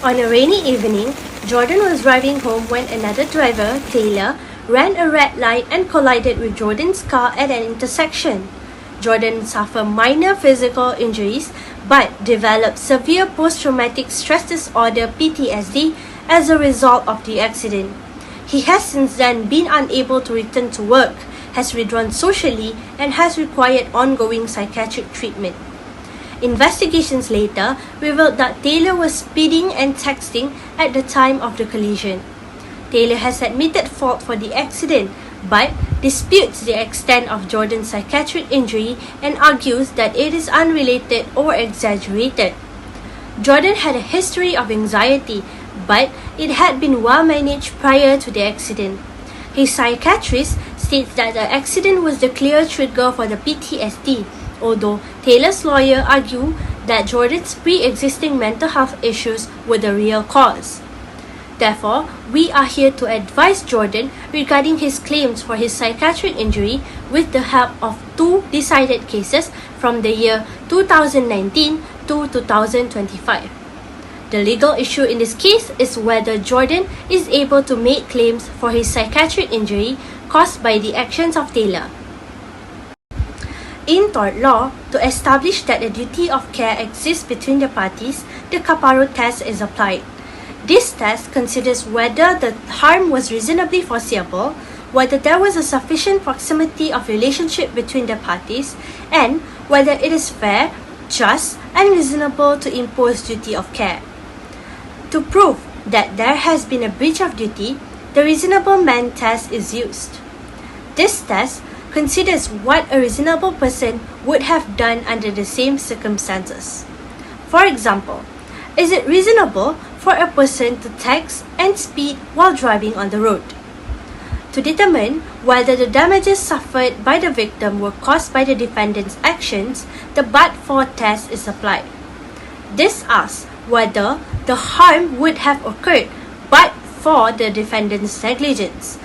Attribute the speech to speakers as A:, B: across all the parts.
A: On a rainy evening, Jordan was driving home when another driver, Taylor, ran a red light and collided with Jordan's car at an intersection. Jordan suffered minor physical injuries but developed severe post-traumatic stress disorder (PTSD) as a result of the accident. He has since then been unable to return to work, has withdrawn socially, and has required ongoing psychiatric treatment. Investigations later revealed that Taylor was speeding and texting at the time of the collision. Taylor has admitted fault for the accident, but disputes the extent of Jordan's psychiatric injury and argues that it is unrelated or exaggerated. Jordan had a history of anxiety, but it had been well managed prior to the accident. His psychiatrist states that the accident was the clear trigger for the PTSD, although Taylor's lawyer argued that Jordan's pre-existing mental health issues were the real cause. Therefore, we are here to advise Jordan regarding his claims for his psychiatric injury with the help of two decided cases from the year 2019 to 2025. The legal issue in this case is whether Jordan is able to make claims for his psychiatric injury caused by the actions of Taylor. In tort law, to establish that a duty of care exists between the parties, the Caparo test is applied. This test considers whether the harm was reasonably foreseeable, whether there was a sufficient proximity of relationship between the parties, and whether it is fair, just, and reasonable to impose duty of care. To prove that there has been a breach of duty, the reasonable man test is used. This test considers what a reasonable person would have done under the same circumstances. For example, is it reasonable for a person to text and speed while driving on the road? To determine whether the damages suffered by the victim were caused by the defendant's actions, the but-for test is applied. This asks whether the harm would have occurred but for the defendant's negligence.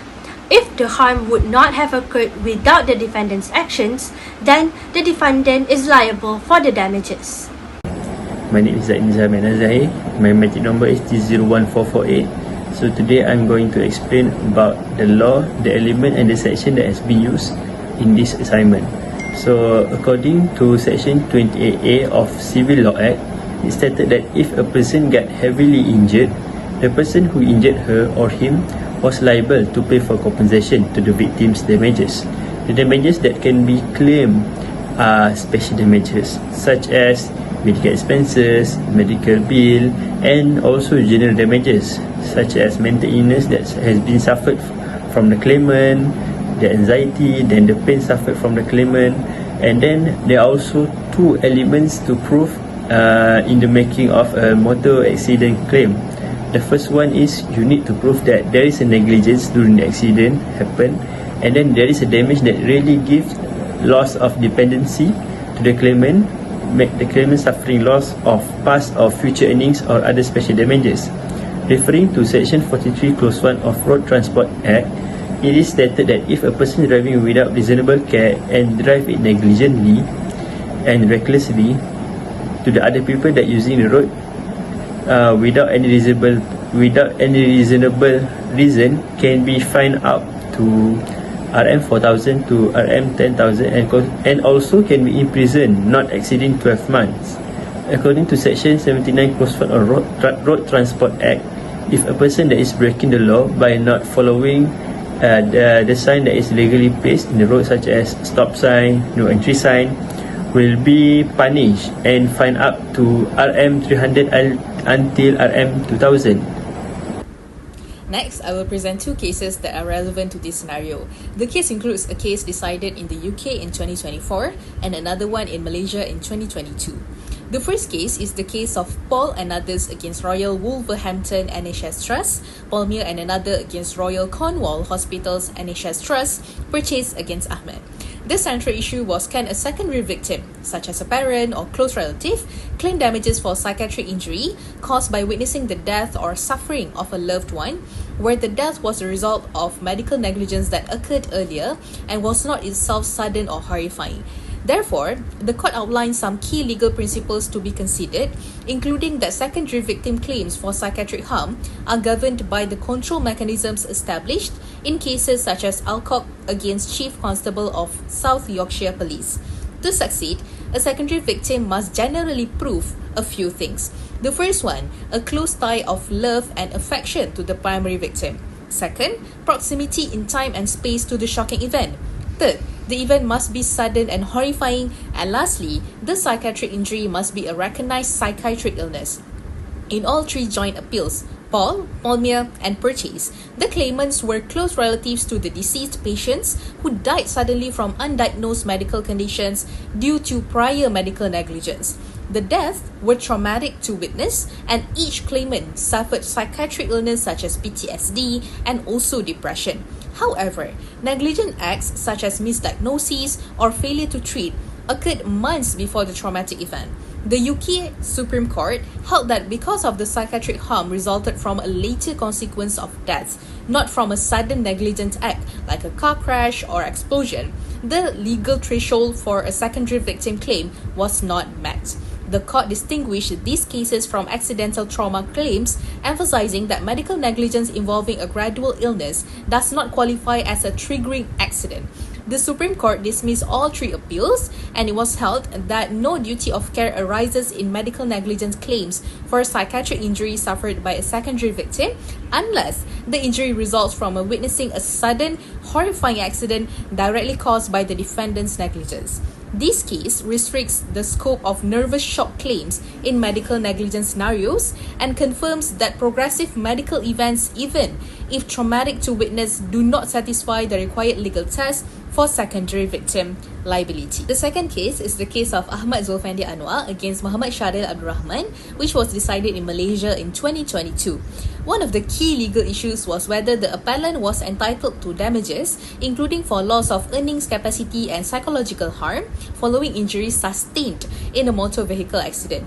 A: If the harm would not have occurred without the defendant's actions, then the defendant is liable for the damages.
B: My name is Zain Zaman Azahir. My magic number is T01448. So today I'm going to explain about the law, the element and the section that has been used in this assignment. So according to section 28A of Civil Law Act, it stated that if a person got heavily injured, the person who injured her or him was liable to pay for compensation to the victim's damages. The damages that can be claimed are special damages such as medical expenses, medical bill, and also general damages such as mental illness that has been suffered from the claimant, the anxiety, then the pain suffered from the claimant, and then there are also two elements to prove in the making of a motor accident claim. The first one is you need to prove that there is a negligence during the accident happened, and then there is a damage that really gives loss of dependency to the claimant, make the claimant suffering loss of past or future earnings or other special damages. Referring to section 43 clause 1 of Road Transport Act, it is stated that if a person is driving without reasonable care and drive it negligently and recklessly to the other people that using the road without any reasonable reason, can be fined up to RM4,000 to RM10,000 and also can be imprisoned not exceeding 12 months. According to section 79 clause 1 of Road Transport Act, if a person that is breaking the law by not following the sign that is legally placed in the road such as stop sign, no entry sign, will be punished and fined up to RM300 until RM2000.
C: Next, I will present two cases that are relevant to this scenario. The case includes a case decided in the UK in 2024 and another one in Malaysia in 2022. The first case is the case of Paul and others against Royal Wolverhampton NHS Trust, Paul Muir and another against Royal Cornwall Hospitals NHS Trust, purchased against Ahmed. The central issue was, can a secondary victim, such as a parent or close relative, claim damages for psychiatric injury caused by witnessing the death or suffering of a loved one, where the death was a result of medical negligence that occurred earlier and was not itself sudden or horrifying. Therefore, the court outlined some key legal principles to be considered, including that secondary victim claims for psychiatric harm are governed by the control mechanisms established in cases such as Alcock against Chief Constable of South Yorkshire Police. To succeed, a secondary victim must generally prove a few things. The first one, a close tie of love and affection to the primary victim. Second, proximity in time and space to the shocking event. Third, the event must be sudden and horrifying. And lastly, the psychiatric injury must be a recognized psychiatric illness. In all three joint appeals, Paul, Palmier, and Purchase, the claimants were close relatives to the deceased patients who died suddenly from undiagnosed medical conditions due to prior medical negligence. The deaths were traumatic to witness, and each claimant suffered psychiatric illness such as PTSD and also depression. However, negligent acts such as misdiagnosis or failure to treat occurred months before the traumatic event. The UK Supreme Court held that because of the psychiatric harm resulted from a later consequence of death, not from a sudden negligent act like a car crash or explosion, the legal threshold for a secondary victim claim was not met. The court distinguished these cases from accidental trauma claims, emphasizing that medical negligence involving a gradual illness does not qualify as a triggering accident. The Supreme Court dismissed all three appeals, and it was held that no duty of care arises in medical negligence claims for psychiatric injury suffered by a secondary victim unless the injury results from witnessing a sudden, horrifying accident directly caused by the defendant's negligence. This case restricts the scope of nervous shock claims in medical negligence scenarios and confirms that progressive medical events, even if traumatic to witness, do not satisfy the required legal test for secondary victim liability. The second case is the case of Ahmad Zulfandi Anwar against Muhammad Shadil Abdul Rahman, which was decided in Malaysia in 2022. One of the key legal issues was whether the appellant was entitled to damages, including for loss of earnings capacity and psychological harm following injuries sustained in a motor vehicle accident.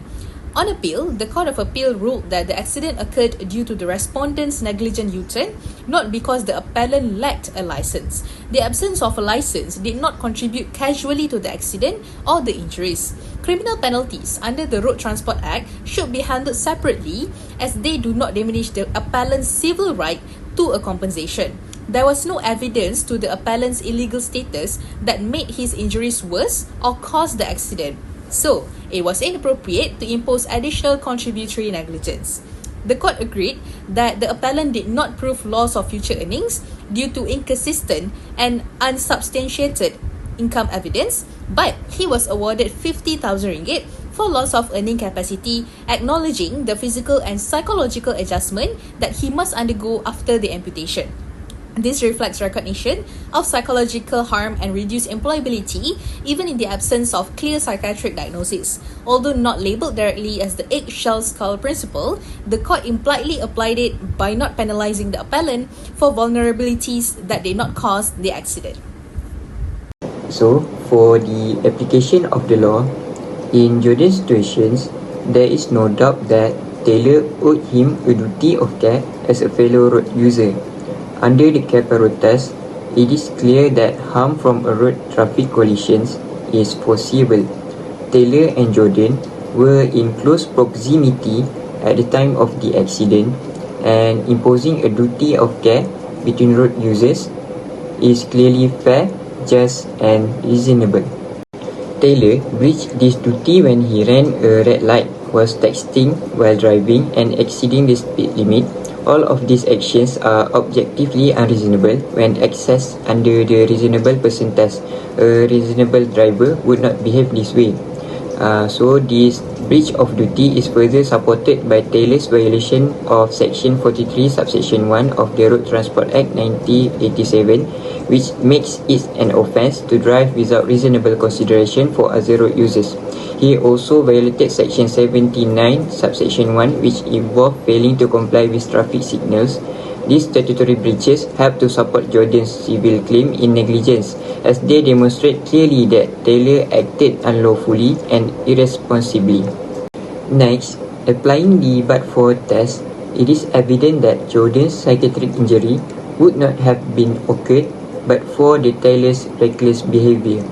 C: On appeal, the Court of Appeal ruled that the accident occurred due to the respondent's negligent U-turn, not because the appellant lacked a license. The absence of a license did not contribute casually to the accident or the injuries. Criminal penalties under the Road Transport Act should be handled separately as they do not diminish the appellant's civil right to a compensation. There was no evidence to the appellant's illegal status that made his injuries worse or caused the accident. So, it was inappropriate to impose additional contributory negligence. The court agreed that the appellant did not prove loss of future earnings due to inconsistent and unsubstantiated income evidence, but he was awarded 50,000 ringgit for loss of earning capacity, acknowledging the physical and psychological adjustment that he must undergo after the amputation. This reflects recognition of psychological harm and reduced employability even in the absence of clear psychiatric diagnosis. Although not labelled directly as the eggshell skull principle, the court impliedly applied it by not penalising the appellant for vulnerabilities that did not cause the accident.
D: So, for the application of the law, in Jordan's situations, there is no doubt that Taylor owed him a duty of care as a fellow road user. Under the Capra road test, it is clear that harm from a road traffic collisions is foreseeable. Taylor and Jordan were in close proximity at the time of the accident, and imposing a duty of care between road users is clearly fair, just and reasonable. Taylor breached this duty when he ran a red light, was texting while driving and exceeding the speed limit. All of these actions are objectively unreasonable when assessed under the reasonable person test. A reasonable driver would not behave this way. So this breach of duty is further supported by Taylor's violation of Section 43 Subsection 1 of the Road Transport Act 1987, which makes it an offence to drive without reasonable consideration for other road users. He also violated Section 79 Subsection 1, which involved failing to comply with traffic signals. These statutory breaches help to support Jordan's civil claim in negligence, as they demonstrate clearly that Taylor acted unlawfully and irresponsibly. Next, applying the but-for test, it is evident that Jordan's psychiatric injury would not have been occurred but for the Taylor's reckless behavior.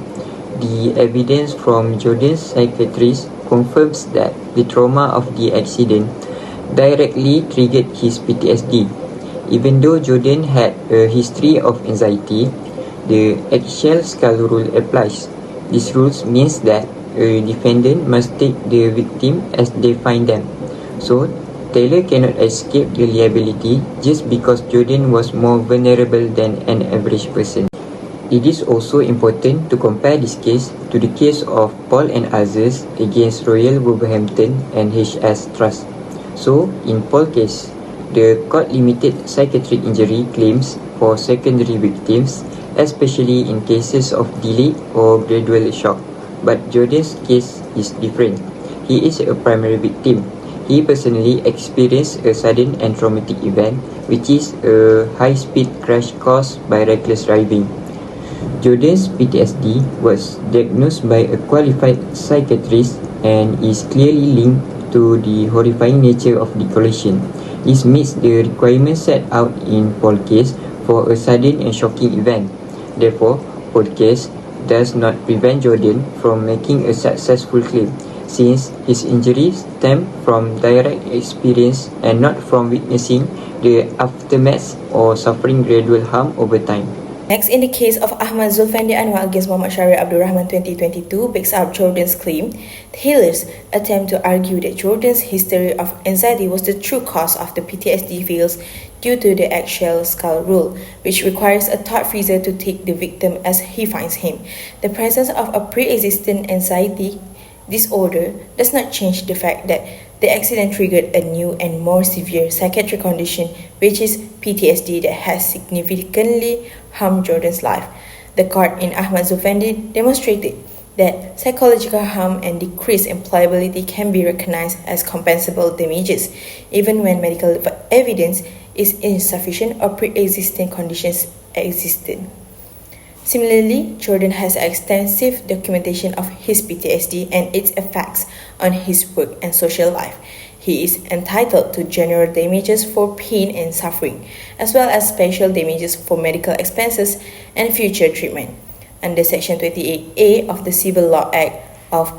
D: the evidence from Jordan's psychiatrist confirms that the trauma of the accident directly triggered his PTSD. Even though Jordan had a history of anxiety, the eggshell skull rule applies. This rule means that a defendant must take the victim as they find them. So, Taylor cannot escape the liability just because Jordan was more vulnerable than an average person. It is also important to compare this case to the case of Paul and others against Royal Wolverhampton and HS Trust. So, in Paul's case, the court limited psychiatric injury claims for secondary victims, especially in cases of delayed or gradual shock. But Jordan's case is different. He is a primary victim. He personally experienced a sudden and traumatic event, which is a high-speed crash caused by reckless driving. Jordan's PTSD was diagnosed by a qualified psychiatrist and is clearly linked to the horrifying nature of the collision. This meets the requirements set out in Paul's case for a sudden and shocking event. Therefore, Paul's case does not prevent Jordan from making a successful claim, since his injuries stem from direct experience and not from witnessing the aftermath or suffering gradual harm over time.
E: Next, in the case of Ahmad Zulfandi Anwar against Muhammad Shahriar Abdul Rahman 2022 backs up Jordan's claim. Taylor's attempt to argue that Jordan's history of anxiety was the true cause of the PTSD fails due to the eggshell skull rule, which requires a thought freezer to take the victim as he finds him. The presence of a pre-existing anxiety disorder does not change the fact that the accident triggered a new and more severe psychiatric condition, which is PTSD, that has significantly harmed Jordan's life. The court in Ahmad Zulfandi demonstrated that psychological harm and decreased employability can be recognized as compensable damages, even when medical evidence is insufficient or pre-existing conditions existed. Similarly, Jordan has extensive documentation of his PTSD and its effects on his work and social life. He is entitled to general damages for pain and suffering, as well as special damages for medical expenses and future treatment. Under Section 28A of the Civil Law Act of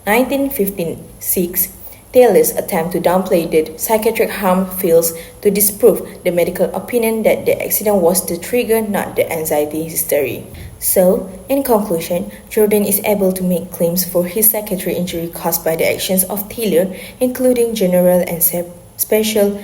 E: 1956, Taylor's attempt to downplay the psychiatric harm fails to disprove the medical opinion that the accident was the trigger, not the anxiety history. So, in conclusion, Jordan is able to make claims for his psychiatric injury caused by the actions of Taylor, including general and special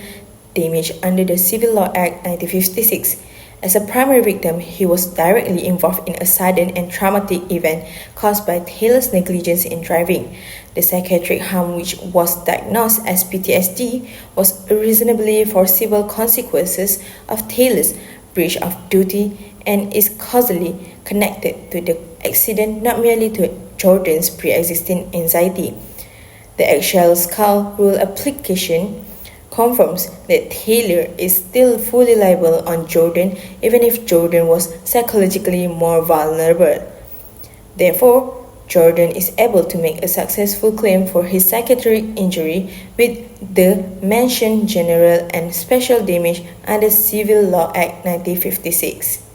E: damage under the Civil Law Act 1956. As a primary victim, he was directly involved in a sudden and traumatic event caused by Taylor's negligence in driving. The psychiatric harm, which was diagnosed as PTSD, was a reasonably foreseeable consequences of Taylor's breach of duty and is causally connected to the accident, not merely to Jordan's pre-existing anxiety. The eggshell skull rule application confirms that Taylor is still fully liable on Jordan, even if Jordan was psychologically more vulnerable. Therefore, Jordan is able to make a successful claim for his psychiatric injury with the mentioned general and special damage under Civil Law Act 1956.